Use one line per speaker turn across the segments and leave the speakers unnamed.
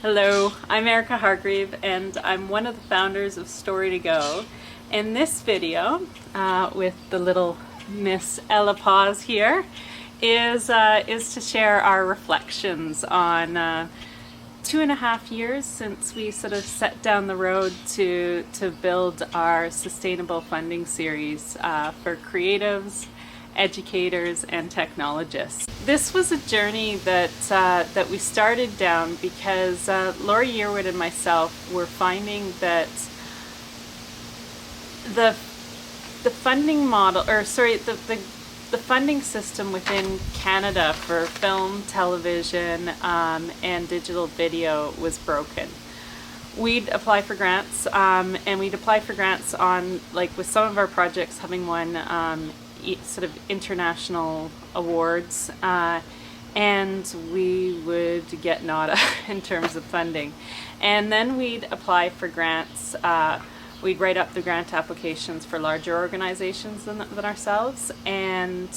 Hello, I'm Erica Hargreave and I'm one of the founders of StoryToGo. In this video, with the little Miss Ella Paws here, is to share our reflections on 2.5 years since we sort of set down the road to build our sustainable funding series for creatives, educators, and technologists. This was a journey that we started down because Laurie Yearwood and myself were finding that the funding model, the funding system within Canada for film, television, and digital video was broken. We'd apply for grants, and we'd apply for grants on, like with some of our projects having won sort of international awards, and we would get nada in terms of funding. And then we'd apply for grants. We'd write up the grant applications for larger organizations than ourselves, and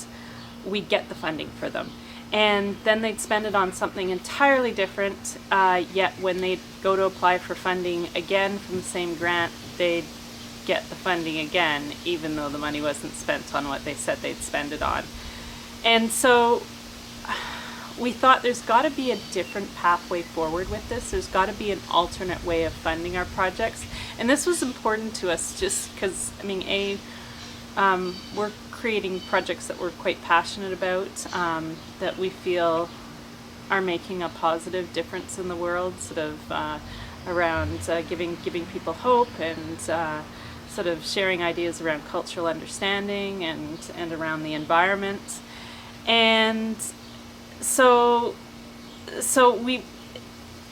we'd get the funding for them. And then they'd spend it on something entirely different, yet when they'd go to apply for funding again from the same grant, they'd get the funding again, even though the money wasn't spent on what they said they'd spend it on. And so we thought there's got to be a different pathway forward with this. There's got to be an alternate way of funding our projects. And this was important to us just because, I mean, we're creating projects that we're quite passionate about, that we feel are making a positive difference in the world, sort of around giving people hope and sort of sharing ideas around cultural understanding and around the environment. And so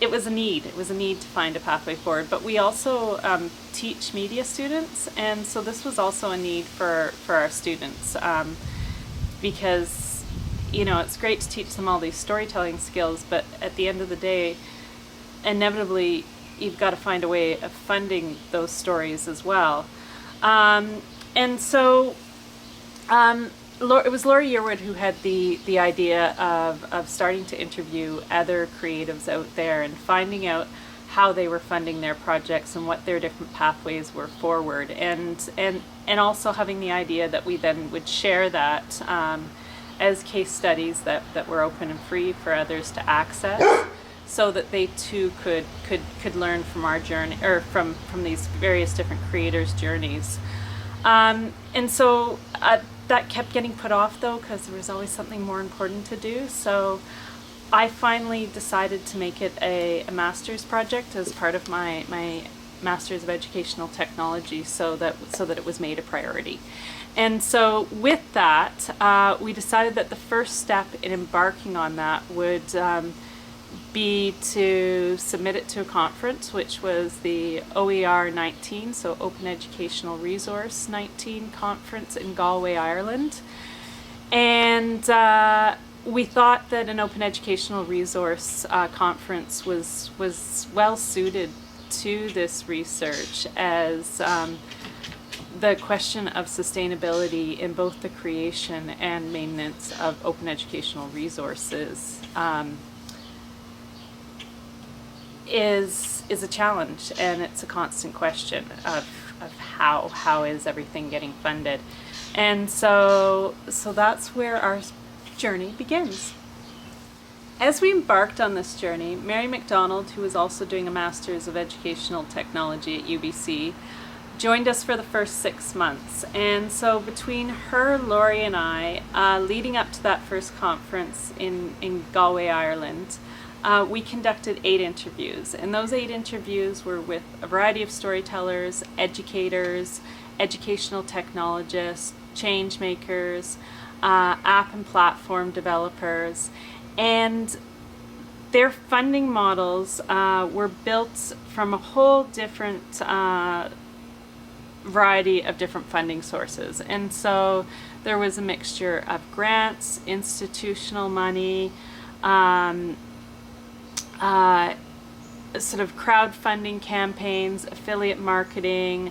it was a need to find a pathway forward. But we also teach media students, and so this was also a need for our students, because, you know, it's great to teach them all these storytelling skills, but at the end of the day, inevitably you've got to find a way of funding those stories as well. And so it was Laurie Yearwood who had the idea of starting to interview other creatives out there and finding out how they were funding their projects and what their different pathways were forward, and also having the idea that we then would share that as case studies that were open and free for others to access, so that they too could learn from our journey, or from these various different creators' journeys. And so that kept getting put off though, because there was always something more important to do. So I finally decided to make it a master's project as part of my Master's of Educational Technology, so that it was made a priority. And so with that, we decided that the first step in embarking on that would be to submit it to a conference, which was the OER19, so Open Educational Resource 19 conference in Galway, Ireland. And we thought that an Open Educational Resource conference was well suited to this research, as the question of sustainability in both the creation and maintenance of open educational resources is a challenge, and it's a constant question of how is everything getting funded. And so that's where our journey begins. As we embarked on this journey, Mary McDonald, who was also doing a Master's of Educational Technology at UBC, joined us for the first 6 months. And so between her, Laurie, and I, leading up to that first conference in Galway, Ireland, we conducted 8 interviews, and those 8 interviews were with a variety of storytellers, educators, educational technologists, change makers, app and platform developers, and their funding models were built from a whole different variety of different funding sources. And so there was a mixture of grants, institutional money, sort of crowdfunding campaigns, affiliate marketing,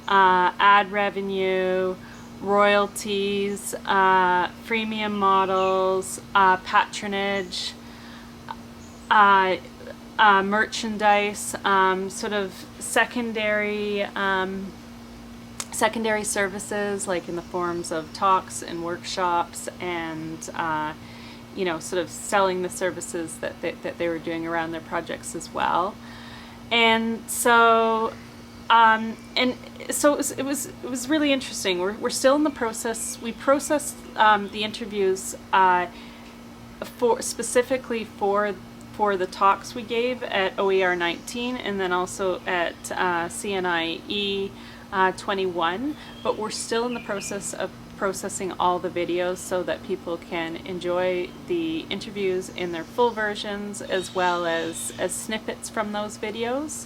ad revenue, royalties, freemium models, patronage, merchandise, sort of secondary services, like in the forms of talks and workshops, and sort of selling the services that they were doing around their projects as well. And so it was really interesting. We're still in the process. We processed the interviews specifically for the talks we gave at OER19, and then also at CNIE 21, but we're still in the process of processing all the videos so that people can enjoy the interviews in their full versions, as well as snippets from those videos.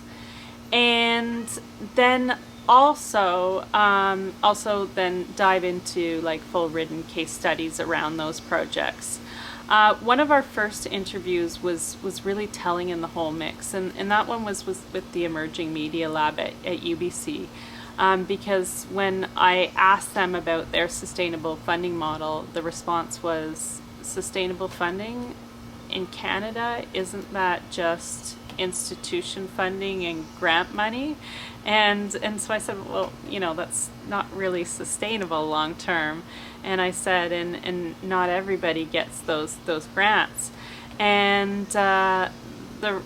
And then also then dive into like full written case studies around those projects. One of our first interviews was really telling in the whole mix, and that one was with the Emerging Media Lab at UBC. Because when I asked them about their sustainable funding model, the response was, sustainable funding in Canada, isn't that just institution funding and grant money? And so I said, well, that's not really sustainable long term. And I said, and not everybody gets those grants. And the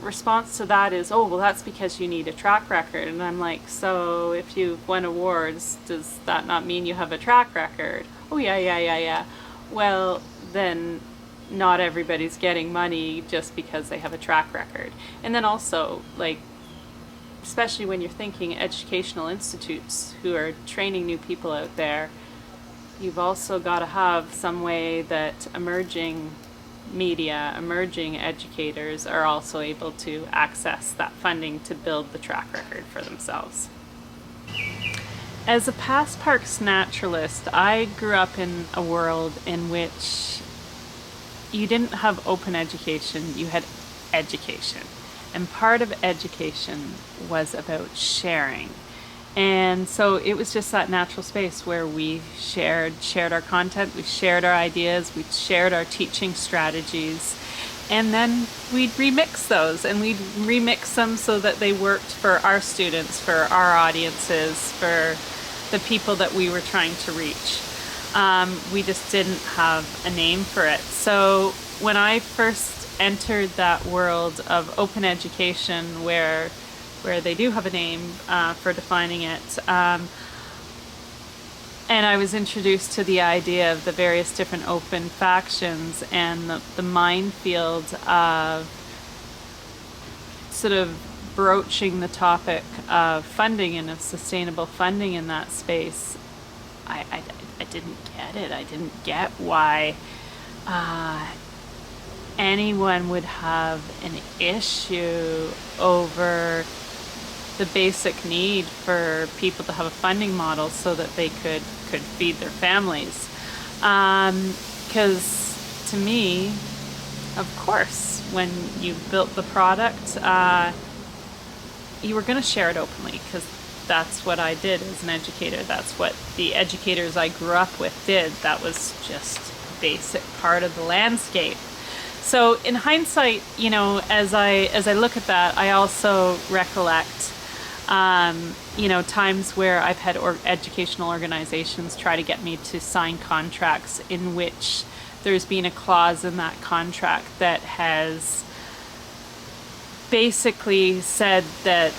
response to that is, oh, well, that's because you need a track record. And I'm like, so if you've won awards, does that not mean you have a track record? Oh, yeah. Well, then not everybody's getting money just because they have a track record. And then also, like, especially when you're thinking educational institutes who are training new people out there, you've also got to have some way that emerging media, emerging educators are also able to access that funding to build the track record for themselves. As a past parks naturalist, I grew up in a world in which you didn't have open education, you had education. And part of education was about sharing. And so it was just that natural space where we shared our content, we shared our ideas, we shared our teaching strategies, and then we'd remix those, and we'd remix them so that they worked for our students, for our audiences, for the people that we were trying to reach. We just didn't have a name for it. So when I first entered that world of open education, where they do have a name for defining it, and I was introduced to the idea of the various different open factions and the minefield of sort of broaching the topic of funding and of sustainable funding in that space, I didn't get it. I didn't get why anyone would have an issue over the basic need for people to have a funding model so that they could feed their families. Because to me, of course, when you built the product, you were going to share it openly, because that's what I did as an educator. That's what the educators I grew up with did. That was just a basic part of the landscape. So in hindsight, as I look at that, I also recollect times where I've had educational organizations try to get me to sign contracts in which there's been a clause in that contract that has basically said that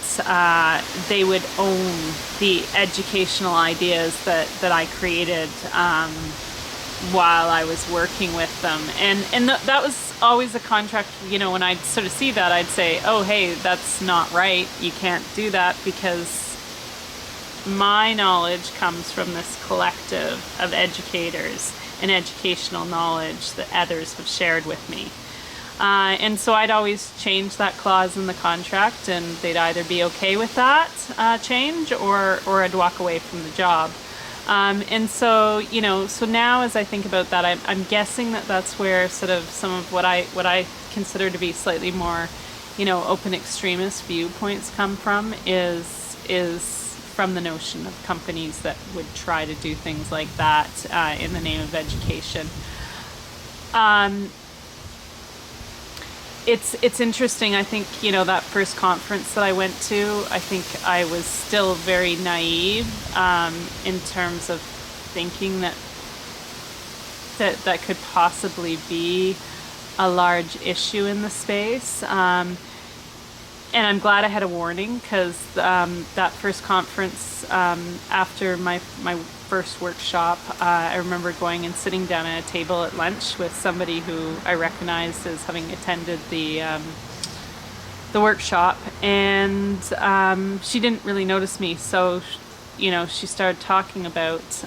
they would own the educational ideas that I created while I was working with them. And that was always a contract, when I'd sort of see that, I'd say, oh, hey, that's not right. You can't do that, because my knowledge comes from this collective of educators and educational knowledge that others have shared with me. And so I'd always change that clause in the contract, and they'd either be okay with that change, or I'd walk away from the job. And so, so now as I think about that, I'm guessing that that's where sort of some of what I consider to be slightly more, open extremist viewpoints come from, is from the notion of companies that would try to do things like that in the name of education. It's interesting. I think, that first conference that I went to, I think I was still very naive in terms of thinking that could possibly be a large issue in the space. And I'm glad I had a warning, because that first conference, after my first workshop, I remember going and sitting down at a table at lunch with somebody who I recognized as having attended the workshop, and she didn't really notice me. So, she started talking about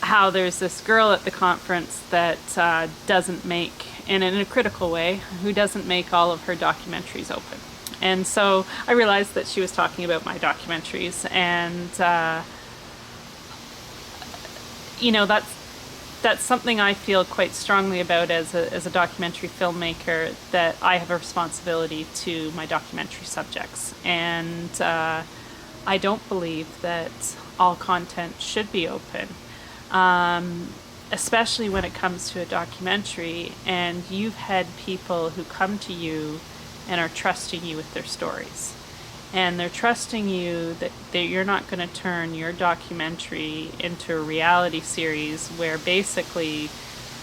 how there's this girl at the conference that doesn't make, and in a critical way, who doesn't make all of her documentaries open. And so I realized that she was talking about my documentaries, and that's something I feel quite strongly about as a documentary filmmaker, that I have a responsibility to my documentary subjects, and I don't believe that all content should be open, especially when it comes to a documentary, and you've had people who come to you and are trusting you with their stories. And they're trusting you that you're not going to turn your documentary into a reality series where basically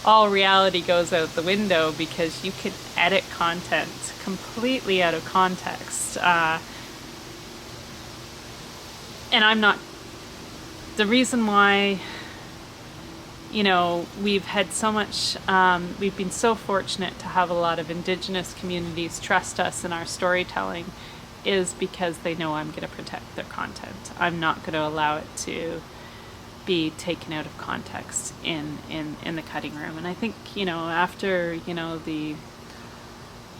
all reality goes out the window because you can edit content completely out of context. And I'm not... The reason why, we've had so much... we've been so fortunate to have a lot of Indigenous communities trust us in our storytelling is because they know I'm going to protect their content. I'm not going to allow it to be taken out of context in the cutting room. And I think, after, the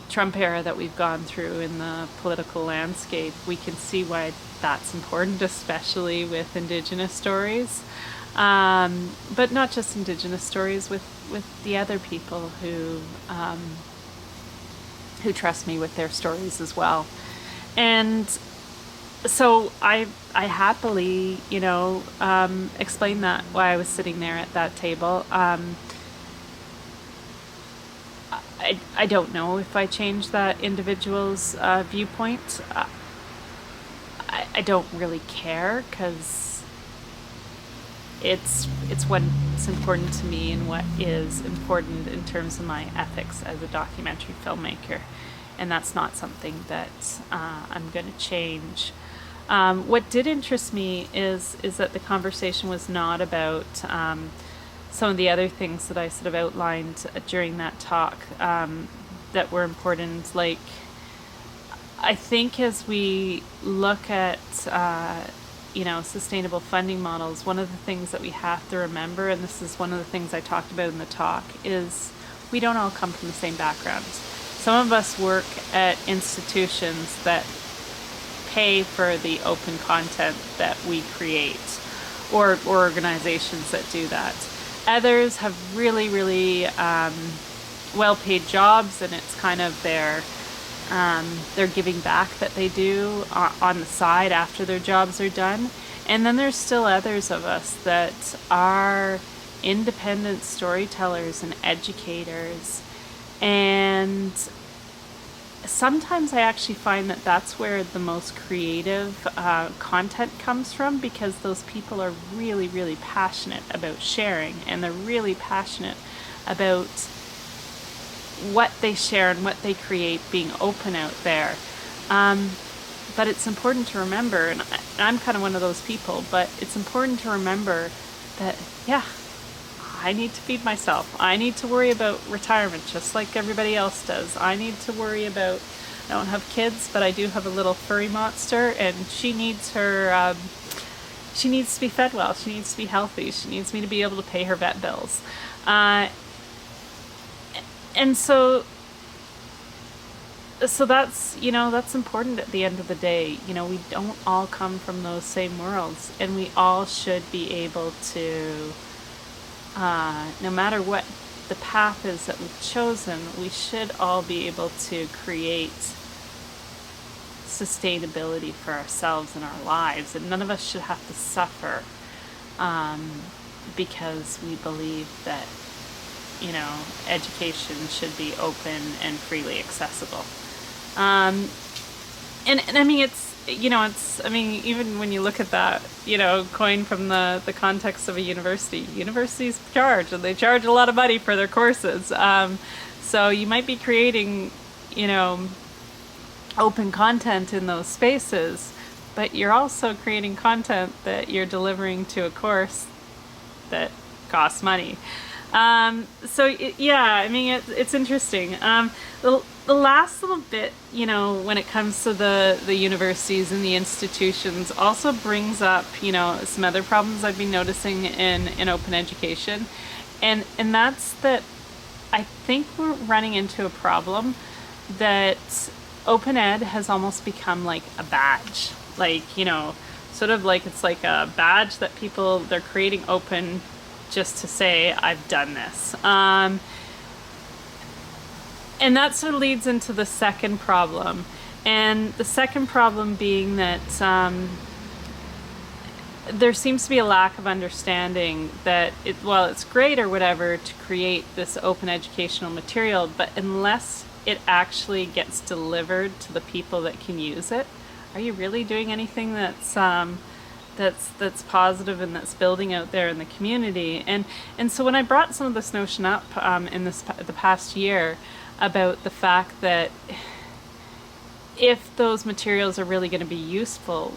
Trump era that we've gone through in the political landscape, we can see why that's important, especially with Indigenous stories. But not just Indigenous stories, with the other people who trust me with their stories as well. And so I happily, explained that while I was sitting there at that table. I don't know if I changed that individual's viewpoint. I don't really care, because it's what's important to me and what is important in terms of my ethics as a documentary filmmaker. And that's not something that I'm going to change. What did interest me is that the conversation was not about some of the other things that I sort of outlined during that talk that were important. Like, I think as we look at sustainable funding models, one of the things that we have to remember, and this is one of the things I talked about in the talk, is we don't all come from the same backgrounds. Some of us work at institutions that pay for the open content that we create, or organizations that do that. Others have really, really well-paid jobs, and it's kind of their giving back that they do on the side after their jobs are done. And then there's still others of us that are independent storytellers and educators. And sometimes I actually find that that's where the most creative content comes from, because those people are really, really passionate about sharing, and they're really passionate about what they share and what they create being open out there. But it's important to remember, and I'm kind of one of those people, but it's important to remember that, I need to feed myself. I need to worry about retirement just like everybody else does. I need to worry about, I don't have kids, but I do have a little furry monster, and she needs her, she needs to be fed well. She needs to be healthy. She needs me to be able to pay her vet bills. And so that's, that's important at the end of the day. We don't all come from those same worlds, and we all should be able to, no matter what the path is that we've chosen, we should all be able to create sustainability for ourselves and our lives, and none of us should have to suffer because we believe that education should be open and freely accessible. And I mean, even when you look at that, coined from the context of a university, universities charge, and they charge a lot of money for their courses. So you might be creating, open content in those spaces, but you're also creating content that you're delivering to a course that costs money. It's interesting. The last little bit, when it comes to the universities and the institutions, also brings up, some other problems I've been noticing in open education. And that's that I think we're running into a problem that open ed has almost become like a badge. Like, sort of like it's like a badge that they're creating open just to say, I've done this. And that sort of leads into the second problem. And the second problem being that there seems to be a lack of understanding that while it's great or whatever to create this open educational material, but unless it actually gets delivered to the people that can use it, are you really doing anything that's positive and that's building out there in the community? And so when I brought some of this notion up in the past year about the fact that if those materials are really going to be useful,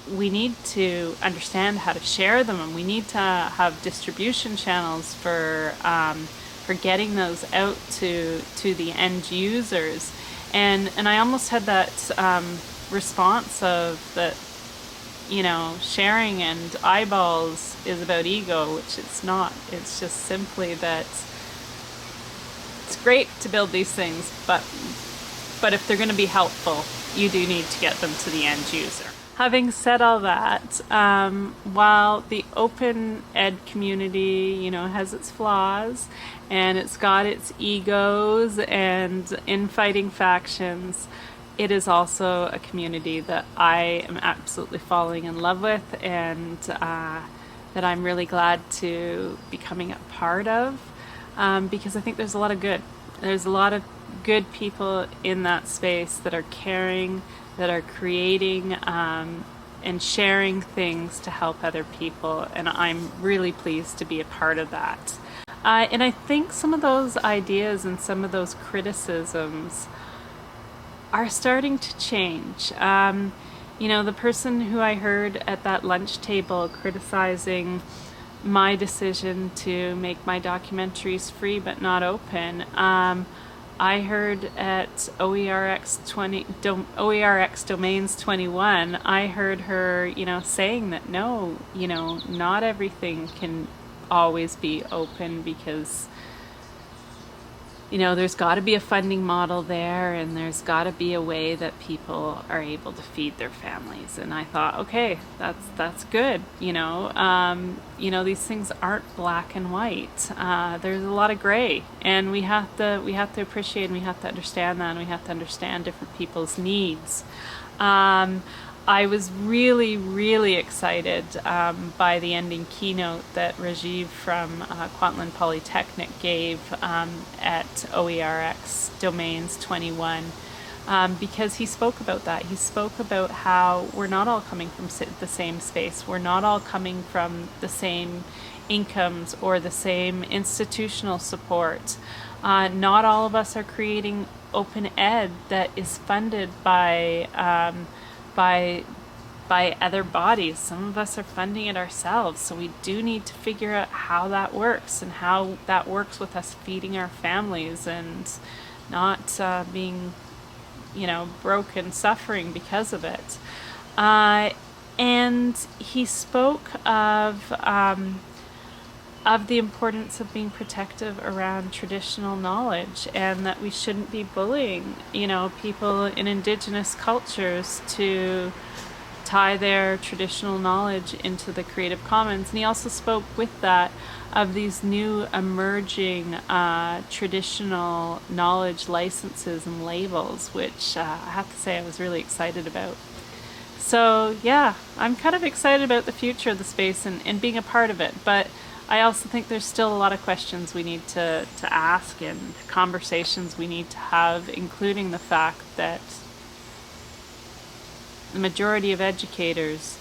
we need to understand how to share them, and we need to have distribution channels for getting those out to the end users. And I almost had that response of that, sharing and eyeballs is about ego, which it's not. It's just simply that it's great to build these things, but if they're going to be helpful, you do need to get them to the end user. Having said all that, while the open ed community, has its flaws and it's got its egos and infighting factions, it is also a community that I am absolutely falling in love with, and that I'm really glad to be becoming a part of, because I think there's a lot of good. There's a lot of good people in that space that are caring, that are creating and sharing things to help other people, and I'm really pleased to be a part of that. And I think some of those ideas and some of those criticisms are starting to change. The person who I heard at that lunch table criticizing my decision to make my documentaries free but not open, I heard at OERxDomains21, I heard her, saying that no, not everything can always be open, because there's got to be a funding model there, and there's got to be a way that people are able to feed their families. And I thought, okay, that's good. These things aren't black and white. There's a lot of gray, and we have to appreciate, and we have to understand that, and we have to understand different people's needs. I was really, really excited by the ending keynote that Rajiv from Kwantlen Polytechnic gave at OERxDomains21, because he spoke about that. He spoke about how we're not all coming from the same space. We're not all coming from the same incomes or the same institutional support. Not all of us are creating open ed that is funded by other bodies. Some of us are funding it ourselves, so we do need to figure out how that works, and how that works with us feeding our families and not being, broke and suffering because of it. And he spoke of the importance of being protective around traditional knowledge, and that we shouldn't be bullying, people in Indigenous cultures to tie their traditional knowledge into the Creative Commons. And he also spoke with that of these new emerging traditional knowledge licenses and labels, which I have to say I was really excited about. So yeah, I'm kind of excited about the future of the space and being a part of it, but I also think there's still a lot of questions we need to ask and conversations we need to have, including the fact that the majority of educators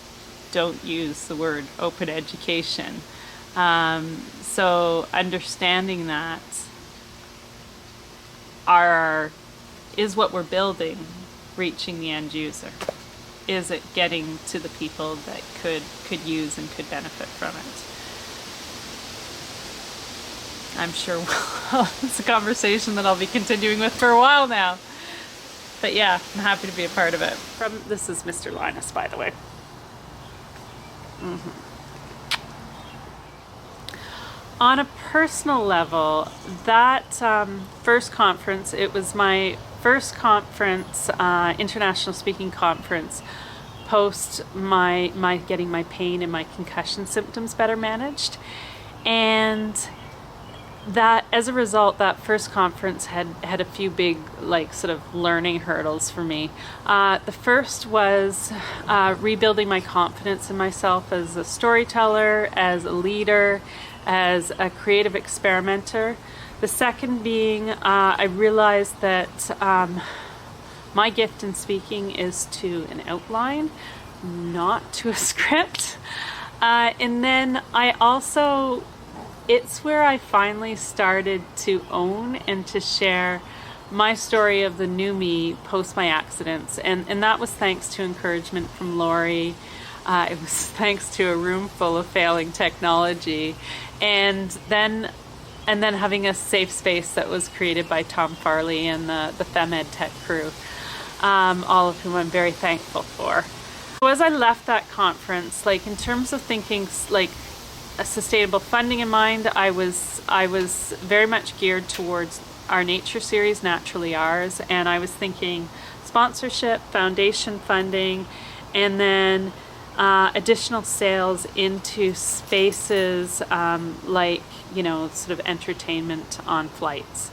don't use the word open education. So understanding that is what we're building reaching the end user? Is it getting to the people that could use and could benefit from it? I'm sure it's a conversation that I'll be continuing with for a while now. But yeah, I'm happy to be a part of it. This is Mr. Linus, by the way. On a personal level, that first conference, it was my first conference, international speaking conference, post my getting my pain and my concussion symptoms better managed. And that, as a result, that first conference had a few big, like, sort of learning hurdles for me. The first was rebuilding my confidence in myself as a storyteller, as a leader, as a creative experimenter. The second being, I realized that my gift in speaking is to an outline, not to a script. And then I also, it's where I finally started to own and to share my story of the new me post my accidents. And that was thanks to encouragement from Lori. It was thanks to a room full of failing technology. And then having a safe space that was created by Tom Farley and the FemEdTech crew, all of whom I'm very thankful for. So as I left that conference, like, in terms of thinking like a sustainable funding in mind, I was very much geared towards our nature series, Naturally Ours, and I was thinking sponsorship, foundation funding, and then additional sales into spaces like, you know, sort of entertainment on flights.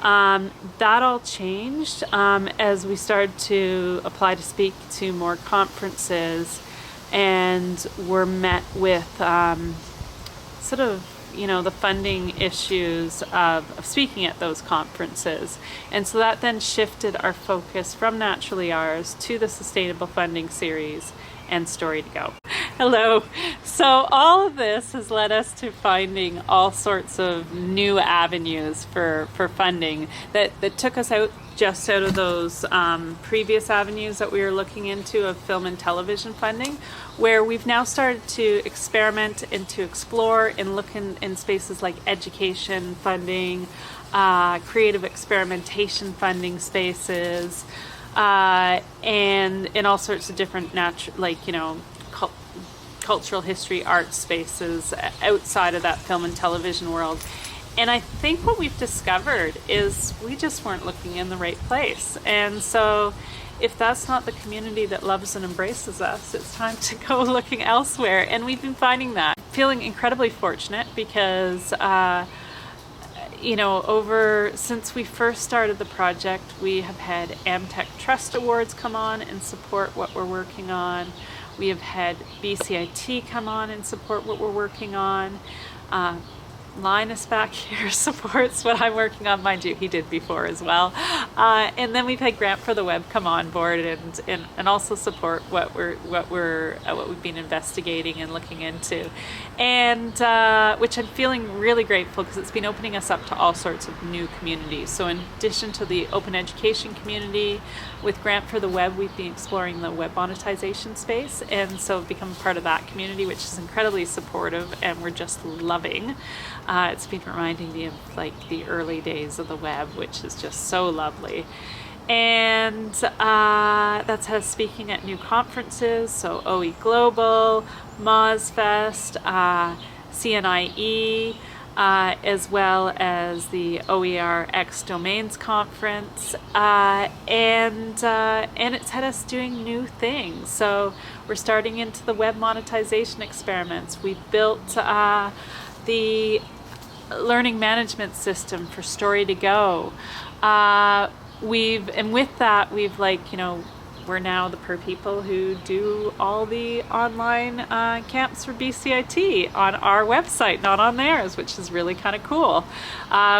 That all changed as we started to apply to speak to more conferences and were met with sort of, you know, the funding issues of speaking at those conferences. And so that then shifted our focus from Naturally Ours to the Sustainable Funding Series and StoryToGo. Hello. So all of this has led us to finding all sorts of new avenues for funding that took us out of those previous avenues that we were looking into of film and television funding, where we've now started to experiment and to explore and look in spaces like education funding, creative experimentation funding spaces, and in all sorts of different cultural history, art spaces outside of that film and television world. And I think what we've discovered is we just weren't looking in the right place. And so if that's not the community that loves and embraces us, it's time to go looking elsewhere. And we've been finding that. Feeling incredibly fortunate because since we first started the project, we have had AmTech Trust Awards come on and support what we're working on. We have had BCIT come on and support what we're working on. Linus back here supports what I'm working on. Mind you, he did before as well. And then we've had Grant for the Web come on board and also support what we've been investigating and looking into, and which I'm feeling really grateful because it's been opening us up to all sorts of new communities. So in addition to the open education community, with Grant for the Web, we've been exploring the web monetization space, and so I've become part of that community, which is incredibly supportive, and we're just loving. It's been reminding me of like the early days of the web, which is just so lovely. And that's us speaking at new conferences, so OE Global, MozFest, CNIE, as well as the OERxDomains conference, and it's had us doing new things. So we're starting into the web monetization experiments. We built the learning management system for StoryToGo. We've we're now the per people who do all the online camps for BCIT on our website, not on theirs, which is really kind of cool.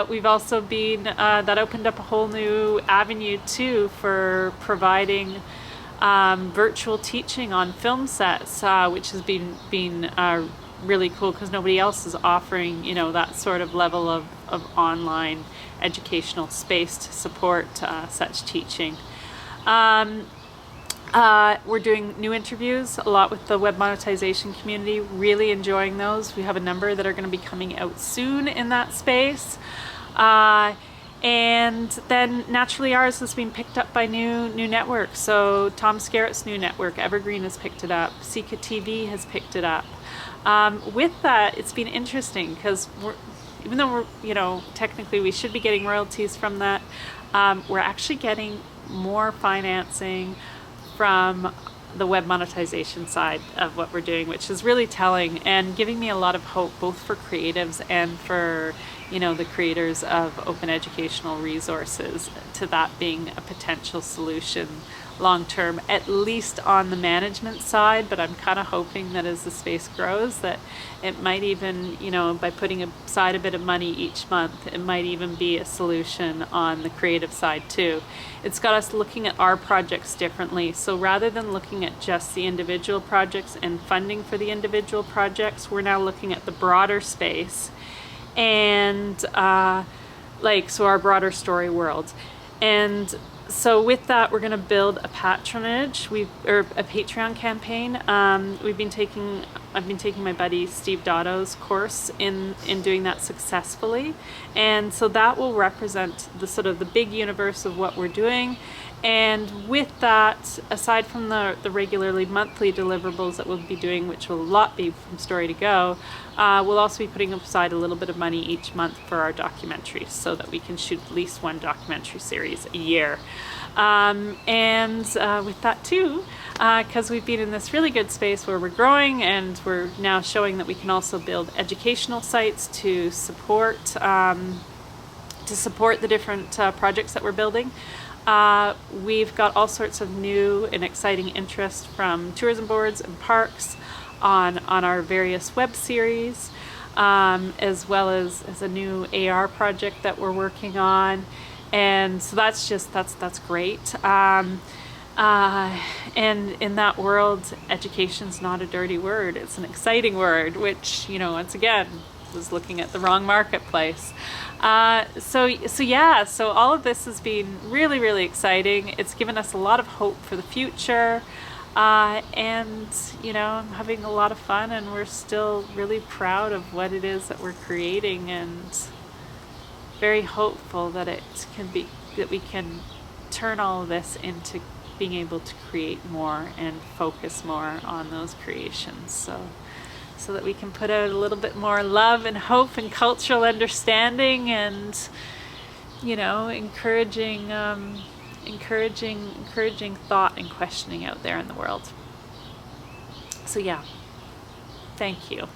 We've also been, that opened up a whole new avenue too for providing virtual teaching on film sets, which has been really cool because nobody else is offering, you know, that sort of level of online educational space to support such teaching. We're doing new interviews a lot with the web monetization community, really enjoying those. We have a number that are going to be coming out soon in that space. And then naturally ours has been picked up by new networks. So Tom Skerritt's new network, Evergreen, has picked it up. Sika TV has picked it up. With that, it's been interesting because even though we're, you know, technically we should be getting royalties from that, we're actually getting more financing from the web monetization side of what we're doing, which is really telling and giving me a lot of hope, both for creatives and for, you know, the creators of open educational resources, to that being a potential solution long term, at least on the management side. But I'm kind of hoping that as the space grows, that it might even, you know, by putting aside a bit of money each month, it might even be a solution on the creative side too. It's got us looking at our projects differently. So rather than looking at just the individual projects and funding for the individual projects, we're now looking at the broader space and so our broader story world. And so with that, we're going to build a patronage, or a Patreon campaign. I've been taking my buddy Steve Dotto's course in doing that successfully, and so that will represent the sort of the big universe of what we're doing. And with that, aside from the regularly monthly deliverables that we'll be doing, which will a lot be from StoryToGo, we'll also be putting aside a little bit of money each month for our documentaries so that we can shoot at least one documentary series a year. With that too, because we've been in this really good space where we're growing and we're now showing that we can also build educational sites to support the different projects that we're building. We've got all sorts of new and exciting interest from tourism boards and parks on our various web series, as well as a new AR project that we're working on. And so that's great. And in that world, education's not a dirty word. It's an exciting word, which, you know, once again, was looking at the wrong marketplace. So all of this has been really, really exciting. It's given us a lot of hope for the future. And, you know, I'm having a lot of fun, and we're still really proud of what it is that we're creating, and very hopeful that we can turn all of this into being able to create more and focus more on those creations. So that we can put out a little bit more love and hope and cultural understanding, and, you know, encouraging thought and questioning out there in the world. So yeah, thank you.